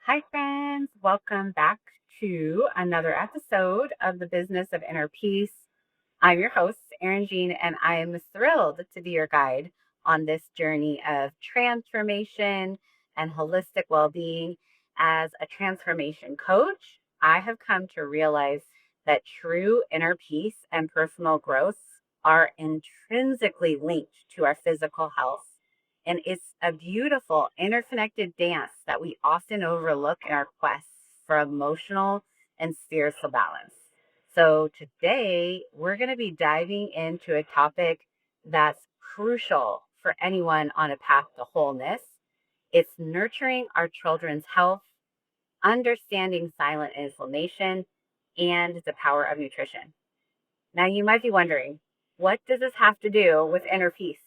Hi, friends. Welcome back to another episode of the Business of Inner Peace. I'm your host, Erin Jean, and I am thrilled to be your guide on this journey of transformation and holistic well being. As a transformation coach, I have come to realize that true inner peace and personal growth are intrinsically linked to our physical health. And it's a beautiful interconnected dance that we often overlook in our quest for emotional and spiritual balance. So, today we're going to be diving into a topic that's crucial for anyone on a path to wholeness. It's nurturing our children's health, understanding silent inflammation, and the power of nutrition. Now, you might be wondering, what does this have to do with inner peace?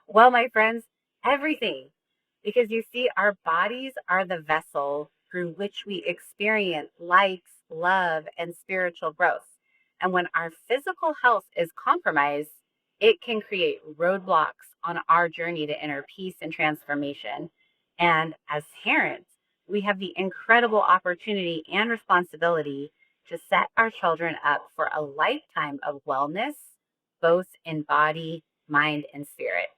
Well, my friends, everything. Because you see, our bodies are the vessel through which we experience light, love, and spiritual growth. And when our physical health is compromised, it can create roadblocks on our journey to inner peace and transformation. And as parents, we have the incredible opportunity and responsibility to set our children up for a lifetime of wellness, both in body, mind, and spirit.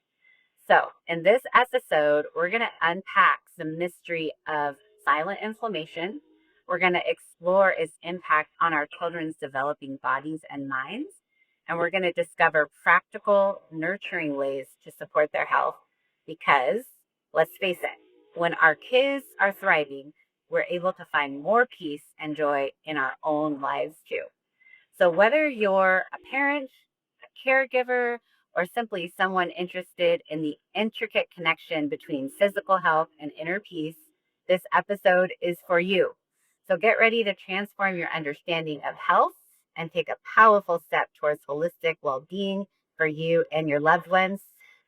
So, in this episode, we're going to unpack the mystery of silent inflammation. We're going to explore its impact on our children's developing bodies and minds. And we're going to discover practical, nurturing ways to support their health. Because, let's face it, when our kids are thriving, we're able to find more peace and joy in our own lives too. So, whether you're a parent, a caregiver, or simply someone interested in the intricate connection between physical health and inner peace, this episode is for you. So, get ready to transform your understanding of health and take a powerful step towards holistic well being for you and your loved ones.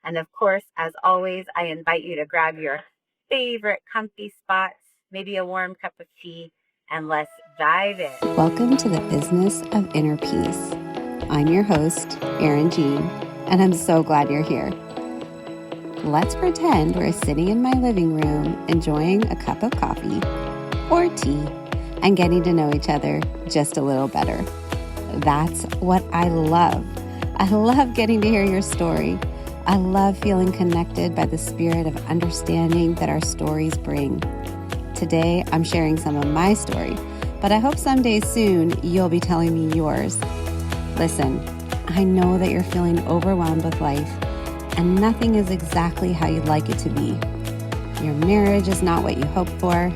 And of course, as always, I invite you to grab your favorite comfy spot, maybe a warm cup of tea, and let's dive in. Welcome to the Business of Inner Peace. I'm your host, Erin Jean, and I'm so glad you're here. Let's pretend we're sitting in my living room enjoying a cup of coffee or tea and getting to know each other just a little better. That's what I love. I love getting to hear your story. I love feeling connected by the spirit of understanding that our stories bring. Today, I'm sharing some of my story, but I hope someday soon you'll be telling me yours. Listen, I know that you're feeling overwhelmed with life and nothing is exactly how you'd like it to be. Your marriage is not what you hoped for,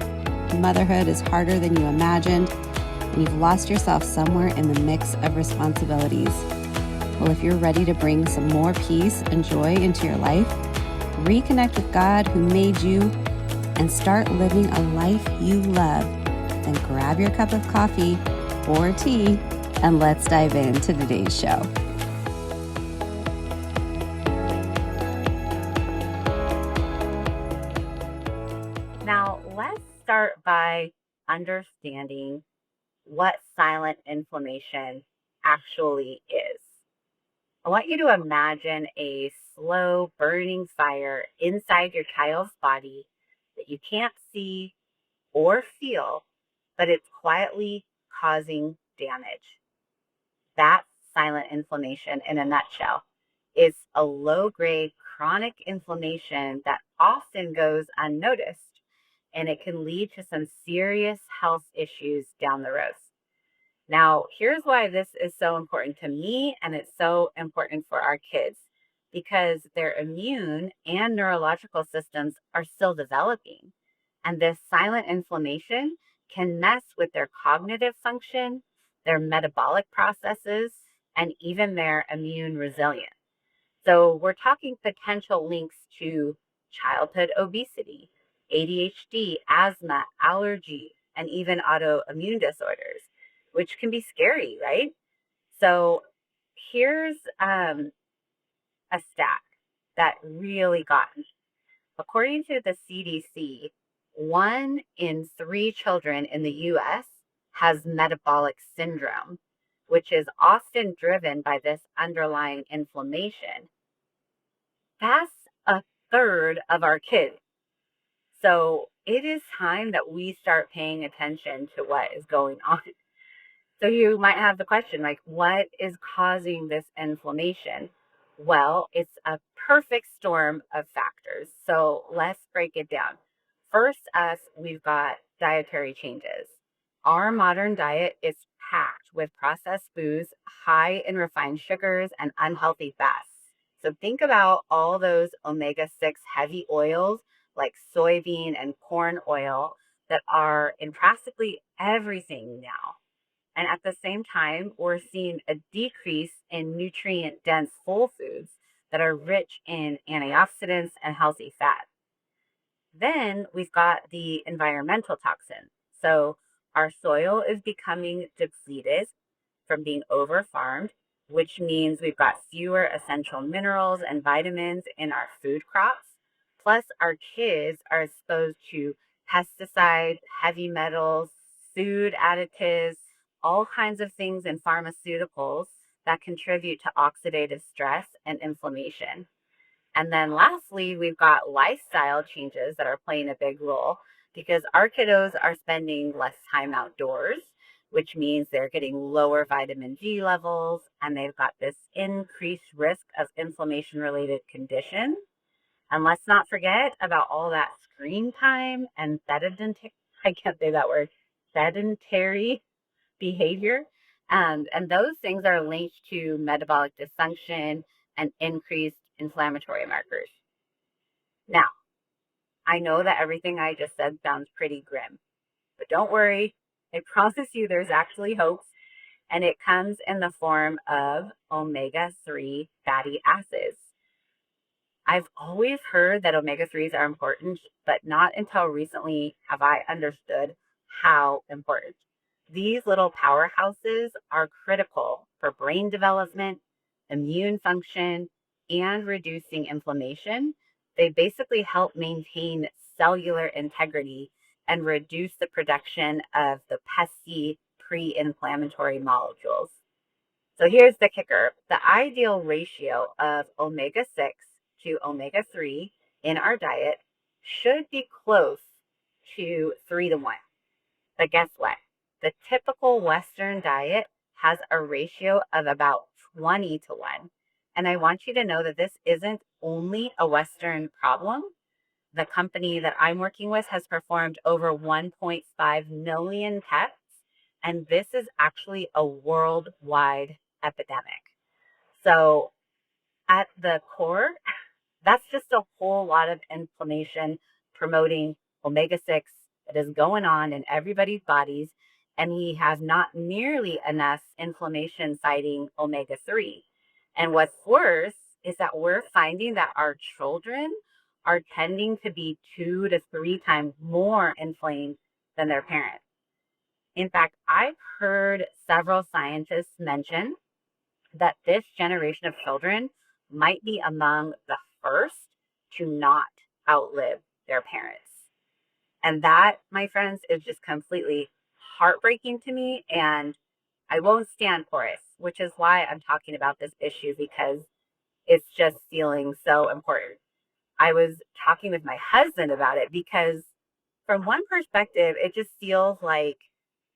motherhood is harder than you imagined, and you've lost yourself somewhere in the mix of responsibilities. Well, if you're ready to bring some more peace and joy into your life, reconnect with God who made you, and start living a life you love, then grab your cup of coffee or tea and let's dive into today's show. Now, let's start by understanding what silent inflammation actually is. I want you to imagine a slow burning fire inside your child's body that you can't see or feel, but it's quietly causing damage. That's silent inflammation in a nutshell. It's a low grade chronic inflammation that often goes unnoticed, and it can lead to some serious health issues down the road. Now, here's why this is so important to me and it's so important for our kids because their immune and neurological systems are still developing. And this silent inflammation can mess with their cognitive function, their metabolic processes, and even their immune resilience. So, we're talking potential links to childhood obesity, ADHD, asthma, allergy, and even autoimmune disorders, which can be scary, right? So, here's a stat that really got me. According to the CDC, 1 in 3 children in the US has metabolic syndrome, which is often driven by this underlying inflammation. That's a third of our kids. So it is time that we start paying attention to what is going on. So you might have the question, like, what is causing this inflammation? Well, it's a perfect storm of factors. So let's break it down. First, we've got dietary changes. Our modern diet is packed with processed foods, high in refined sugars and unhealthy fats. So think about all those omega-6 heavy oils like soybean and corn oil that are in practically everything now. And at the same time, we're seeing a decrease in nutrient dense whole foods that are rich in antioxidants and healthy fat. Then we've got the environmental toxins. So our soil is becoming depleted from being over farmed, which means we've got fewer essential minerals and vitamins in our food crops. Plus, our kids are exposed to pesticides, heavy metals, food additives, all kinds of things in pharmaceuticals that contribute to oxidative stress and inflammation. And then lastly, we've got lifestyle changes that are playing a big role because our kiddos are spending less time outdoors, which means they're getting lower vitamin D levels and they've got this increased risk of inflammation related conditions. And let's not forget about all that screen time and sedentary, I can't say that word, sedentary behavior. And those things are linked to metabolic dysfunction and increased inflammatory markers. Now, I know that everything I just said sounds pretty grim, but don't worry. I promise you there's actually hope, and it comes in the form of omega-3 fatty acids. I've always heard that omega 3s are important, but not until recently have I understood how important. These little powerhouses are critical for brain development, immune function, and reducing inflammation. They basically help maintain cellular integrity and reduce the production of the pesky pre inflammatory molecules. So here's the kicker. The ideal ratio of omega 6 to omega 3 in our diet should be close to 3 to 1. But guess what? The typical Western diet has a ratio of about 20 to 1. And I want you to know that this isn't only a Western problem. The company that I'm working with has performed over 1.5 million tests, and this is actually a worldwide epidemic. So, at the core, that's just a whole lot of inflammation promoting omega 6 that is going on in everybody's bodies. And we have not nearly enough inflammation fighting omega 3. And what's worse is that we're finding that our children are tending to be 2 to 3 times more inflamed than their parents. In fact, I've heard several scientists mention that this generation of children might be among the first to not outlive their parents. And that, my friends, is just completely heartbreaking to me. And I won't stand for it, which is why I'm talking about this issue because it's just feeling so important. I was talking with my husband about it because, from one perspective, it just feels like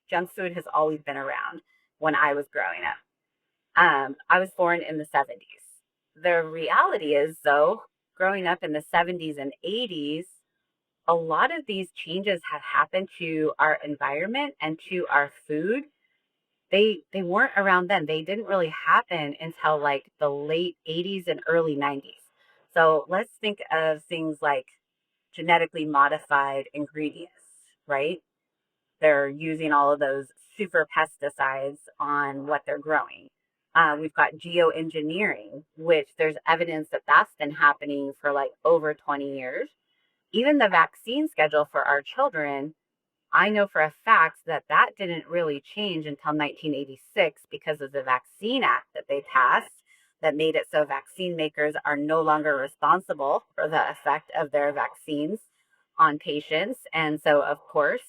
junk food has always been around when I was growing up. I was born in the 70s. The reality is, though, growing up in the 70s and 80s, a lot of these changes have happened to our environment and to our food. They weren't around then. They didn't really happen until like the late 80s and early 90s. So let's think of things like genetically modified ingredients, right? They're using all of those super pesticides on what they're growing. We've got geoengineering, which there's evidence that that's been happening for like over 20 years. Even the vaccine schedule for our children, I know for a fact that that didn't really change until 1986 because of the Vaccine Act that they passed that made it so vaccine makers are no longer responsible for the effect of their vaccines on patients. And so, of course,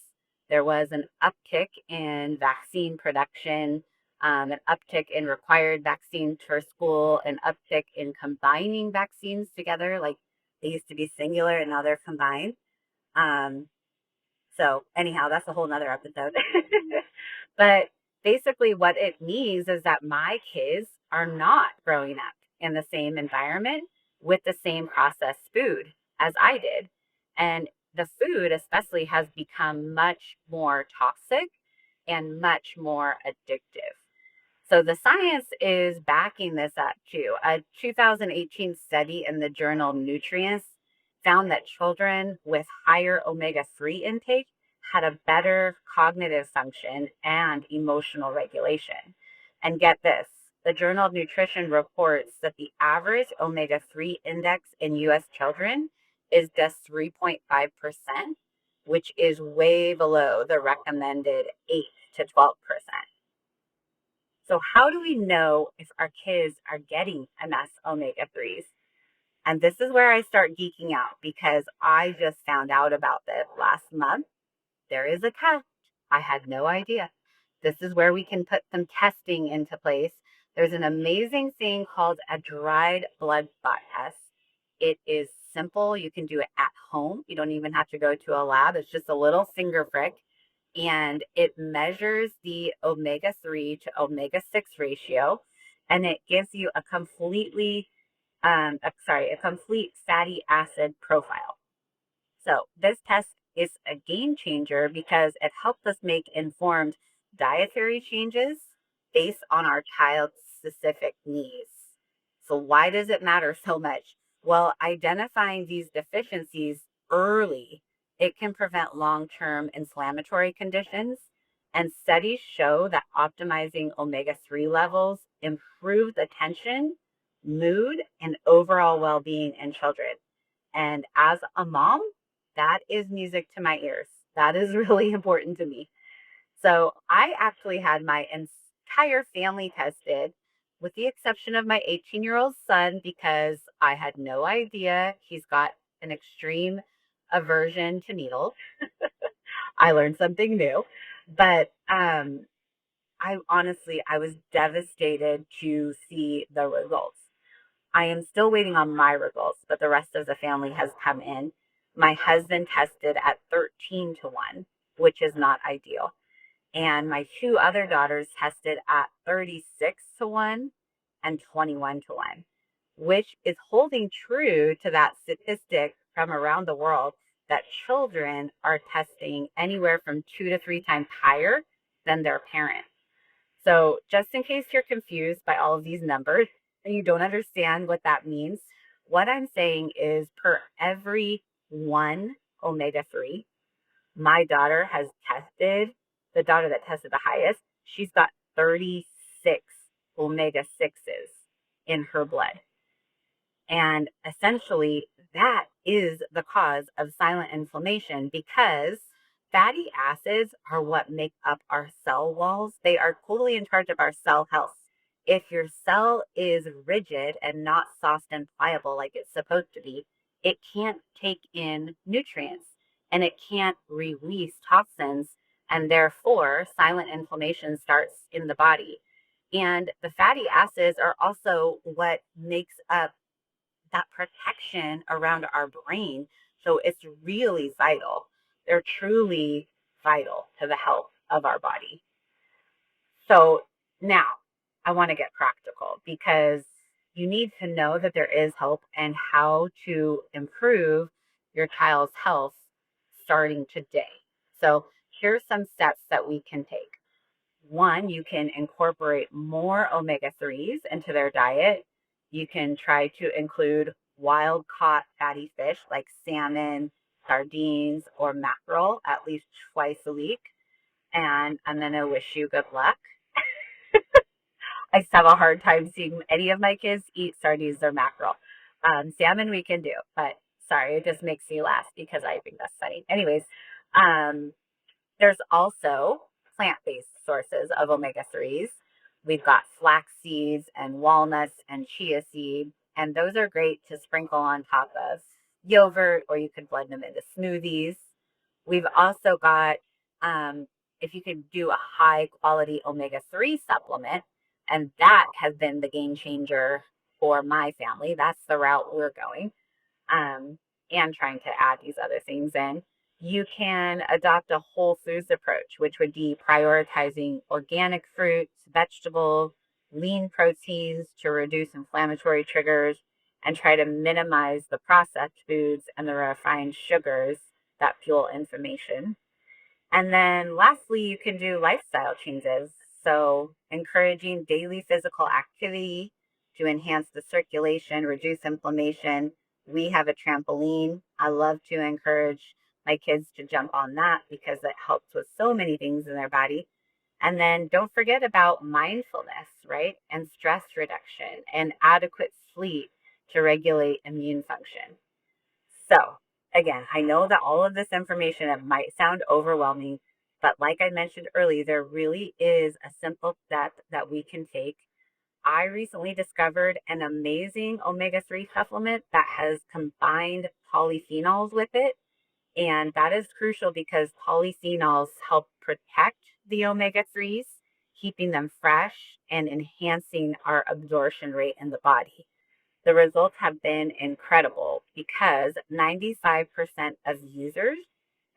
there was an uptick in vaccine production, an uptick in required vaccines for school, an uptick in combining vaccines together. Like they used to be singular and now they're combined. Um, So anyhow, that's a whole nother episode. But basically what it means is that my kids are not growing up in the same environment with the same processed food as I did. And the food especially has become much more toxic and much more addictive. So the science is backing this up too. A 2018 study in the journal Nutrients found that children with higher omega 3 intake had a better cognitive function and emotional regulation. And get this, the Journal of Nutrition reports that the average omega 3 index in US children is just 3.5%, which is way below the recommended 8 to 12%. So, how do we know if our kids are getting enough omega 3s? And this is where I start geeking out because I just found out about this last month. There is a test. I had no idea. This is where we can put some testing into place. There's an amazing thing called a dried blood spot test. It is simple. You can do it at home. You don't even have to go to a lab. It's just a little finger prick and it measures the omega 3 to omega 6 ratio and it gives you a complete fatty acid profile. So this test is a game changer because it helps us make informed dietary changes based on our child's specific needs. So why does it matter so much? Well, identifying these deficiencies early, it can prevent long-term inflammatory conditions. And studies show that optimizing omega-3 levels improves attention, mood, and overall well-being in children. And as a mom, that is music to my ears. That is really important to me. So I actually had my entire family tested, with the exception of my 18-year-old son, because I had no idea he's got an extreme aversion to needles. I learned something new. But I was devastated to see the results. I am still waiting on my results, but the rest of the family has come in. My husband tested at 13 to 1, which is not ideal. And my two other daughters tested at 36 to 1 and 21 to 1, which is holding true to that statistic from around the world that children are testing anywhere from 2 to 3 times higher than their parents. So, just in case you're confused by all of these numbers and you don't understand what that means, what I'm saying is per every one omega 3, my daughter has tested, the daughter that tested the highest, she's got 36 omega 6s in her blood. And essentially, that is the cause of silent inflammation because fatty acids are what make up our cell walls. They are totally in charge of our cell health. If your cell is rigid and not soft and pliable like it's supposed to be, it can't take in nutrients and it can't release toxins. And therefore, silent inflammation starts in the body. And the fatty acids are also what makes up that protection around our brain. So it's really vital. They're truly vital to the health of our body. So now I want to get practical because you need to know that there is hope and how to improve your child's health starting today. So here's some steps that we can take. One, you can incorporate more omega 3s into their diet. You can try to include wild caught fatty fish like salmon, sardines, or mackerel at least twice a week. And I'm going to wish you good luck. I just have a hard time seeing any of my kids eat sardines or mackerel. Salmon we can do, but sorry, it just makes me laugh because I think that's funny. Anyways, um, there's also plant-based sources of omega-3s. We've got flax seeds and walnuts and chia seed, and those are great to sprinkle on top of yogurt, or you could blend them into smoothies. We've also got, if you could do a high quality omega-3 supplement, and that has been the game changer for my family. That's the route we're going, and trying to add these other things in. You can adopt a whole foods approach, which would be prioritizing organic fruits, vegetables, lean proteins to reduce inflammatory triggers and try to minimize the processed foods and the refined sugars that fuel inflammation. And then lastly, you can do lifestyle changes. So, encouraging daily physical activity to enhance the circulation, reduce inflammation. We have a trampoline. I love to encourage my kids to jump on that because it helps with so many things in their body. And then don't forget about mindfulness, right? And stress reduction and adequate sleep to regulate immune function. So, again, I know that all of this information, it might sound overwhelming, but like I mentioned earlier, there really is a simple step that we can take. I recently discovered an amazing omega-3 supplement that has combined polyphenols with it. And that is crucial because polyphenols help protect the omega-3s, keeping them fresh and enhancing our absorption rate in the body. The results have been incredible because 95% of users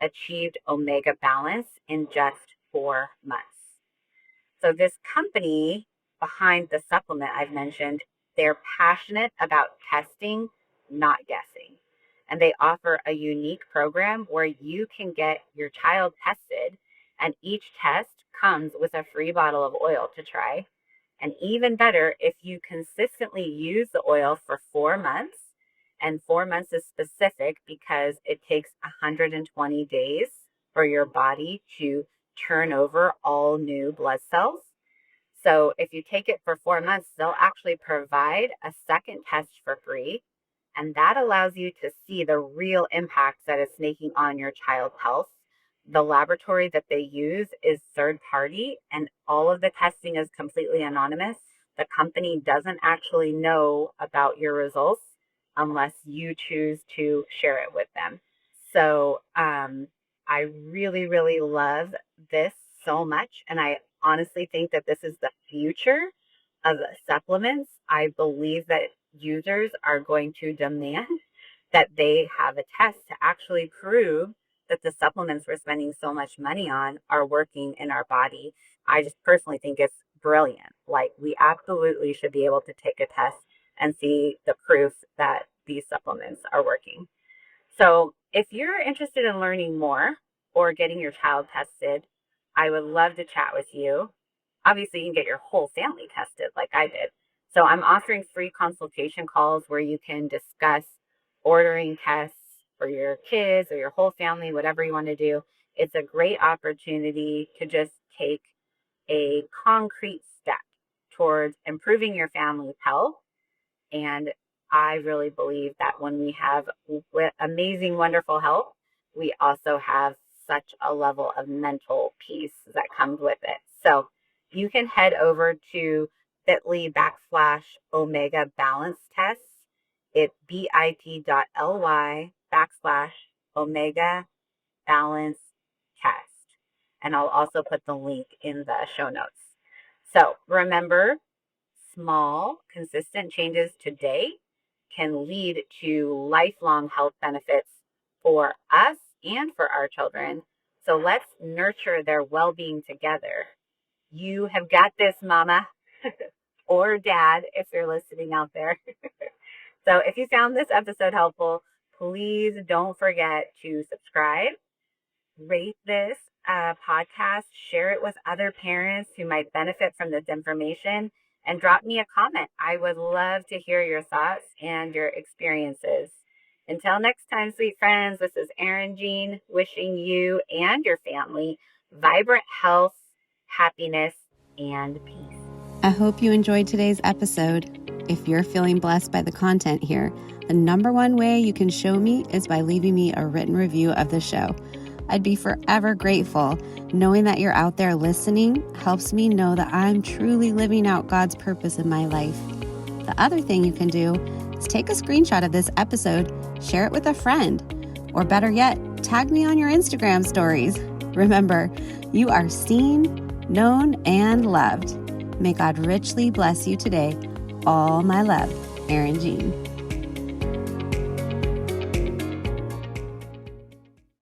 achieved omega balance in just 4 months. So, this company behind the supplement I've mentioned, they're passionate about testing, not guessing. And they offer a unique program where you can get your child tested, and each test comes with a free bottle of oil to try. And even better, if you consistently use the oil for 4 months, and 4 months is specific because it takes 120 days for your body to turn over all new blood cells. So if you take it for 4 months, they'll actually provide a second test for free. And that allows you to see the real impacts that it's making on your child's health. The laboratory that they use is third party, and all of the testing is completely anonymous. The company doesn't actually know about your results unless you choose to share it with them. So I really, really love this so much. And I honestly think that this is the future of supplements. I believe that users are going to demand that they have a test to actually prove that the supplements we're spending so much money on are working in our body. I just personally think it's brilliant. Like, we absolutely should be able to take a test and see the proof that these supplements are working. So, if you're interested in learning more or getting your child tested, I would love to chat with you. Obviously, you can get your whole family tested like I did. So, I'm offering free consultation calls where you can discuss ordering tests for your kids or your whole family, whatever you want to do. It's a great opportunity to just take a concrete step towards improving your family's health. And I really believe that when we have amazing, wonderful health, we also have such a level of mental peace that comes with it. So you can head over to bit.ly/omega balance test. It's bit.ly/omega balance test. And I'll also put the link in the show notes. So remember, small, consistent changes today can lead to lifelong health benefits for us and for our children. So let's nurture their well being together. You have got this, mama or dad, if you're listening out there. So if you found this episode helpful, please don't forget to subscribe, rate this podcast, share it with other parents who might benefit from this information, and drop me a comment. I would love to hear your thoughts and your experiences. Until next time, sweet friends, this is Erin Jean wishing you and your family vibrant health, happiness, and peace. I hope you enjoyed today's episode. If you're feeling blessed by the content here, the number one way you can show me is by leaving me a written review of the show. I'd be forever grateful. Knowing that you're out there listening helps me know that I'm truly living out God's purpose in my life. The other thing you can do is take a screenshot of this episode, share it with a friend, or better yet, tag me on your Instagram stories. Remember, you are seen, known, and loved. May God richly bless you today. All my love, Erin Jean.